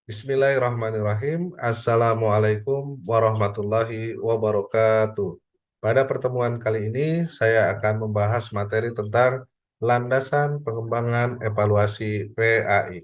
Bismillahirrahmanirrahim. Assalamualaikum warahmatullahi wabarakatuh. Pada pertemuan kali ini, saya akan membahas materi tentang landasan pengembangan evaluasi PAI.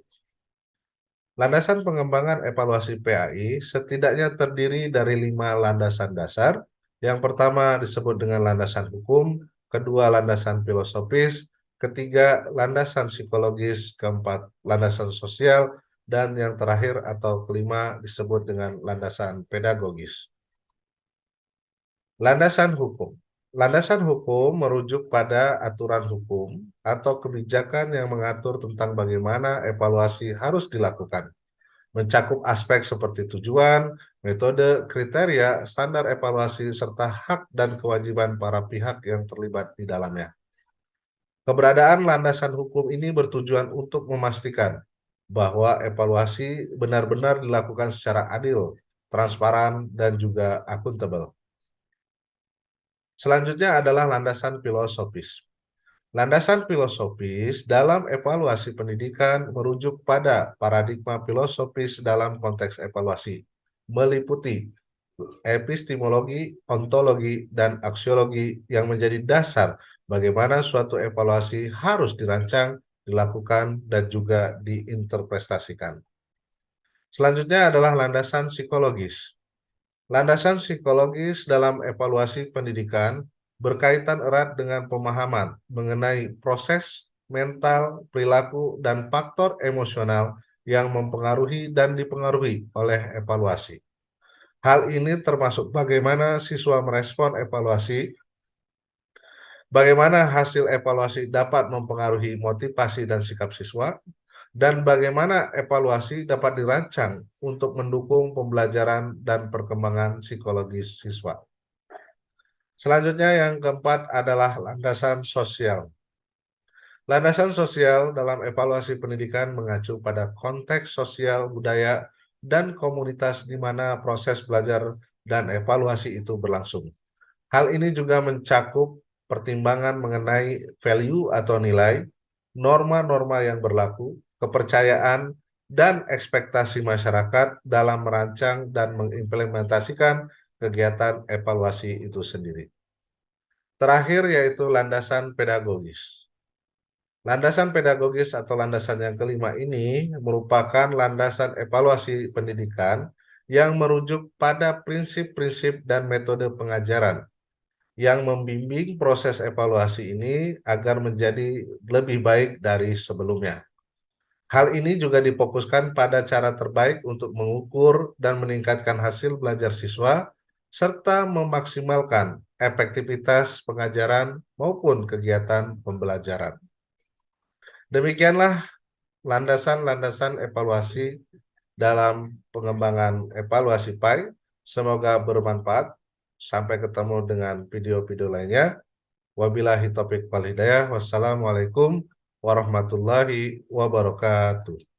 Landasan pengembangan evaluasi PAI setidaknya terdiri dari 5 landasan dasar. Yang pertama disebut dengan landasan hukum, kedua landasan filosofis, ketiga landasan psikologis, keempat landasan sosial, dan yang terakhir atau kelima disebut dengan landasan pedagogis. Landasan hukum. Landasan hukum merujuk pada aturan hukum atau kebijakan yang mengatur tentang bagaimana evaluasi harus dilakukan, mencakup aspek seperti tujuan, metode, kriteria, standar evaluasi, serta hak dan kewajiban para pihak yang terlibat di dalamnya. Keberadaan landasan hukum ini bertujuan untuk memastikan bahwa evaluasi benar-benar dilakukan secara adil, transparan, dan juga akuntabel. Selanjutnya adalah landasan filosofis. Landasan filosofis dalam evaluasi pendidikan merujuk pada paradigma filosofis dalam konteks evaluasi, meliputi epistemologi, ontologi, dan aksiologi yang menjadi dasar bagaimana suatu evaluasi harus dirancang, dilakukan, dan juga diinterpretasikan. Selanjutnya adalah landasan psikologis. Landasan psikologis dalam evaluasi pendidikan berkaitan erat dengan pemahaman mengenai proses mental, perilaku, dan faktor emosional yang mempengaruhi dan dipengaruhi oleh evaluasi. Hal ini termasuk bagaimana siswa merespon evaluasi, bagaimana hasil evaluasi dapat mempengaruhi motivasi dan sikap siswa, dan bagaimana evaluasi dapat dirancang untuk mendukung pembelajaran dan perkembangan psikologis siswa. Selanjutnya yang keempat adalah landasan sosial. Landasan sosial dalam evaluasi pendidikan mengacu pada konteks sosial, budaya, dan komunitas di mana proses belajar dan evaluasi itu berlangsung. Hal ini juga mencakup pertimbangan mengenai value atau nilai, norma-norma yang berlaku, kepercayaan, dan ekspektasi masyarakat dalam merancang dan mengimplementasikan kegiatan evaluasi itu sendiri. Terakhir yaitu landasan pedagogis. Landasan pedagogis atau landasan yang kelima ini merupakan landasan evaluasi pendidikan yang merujuk pada prinsip-prinsip dan metode pengajaran yang membimbing proses evaluasi ini agar menjadi lebih baik dari sebelumnya. Hal ini juga difokuskan pada cara terbaik untuk mengukur dan meningkatkan hasil belajar siswa, serta memaksimalkan efektivitas pengajaran maupun kegiatan pembelajaran. Demikianlah landasan-landasan evaluasi dalam pengembangan evaluasi PAI. Semoga bermanfaat. Sampai ketemu dengan video-video lainnya. Wabillahi taufiq wal hidayah. Wassalamualaikum warahmatullahi wabarakatuh.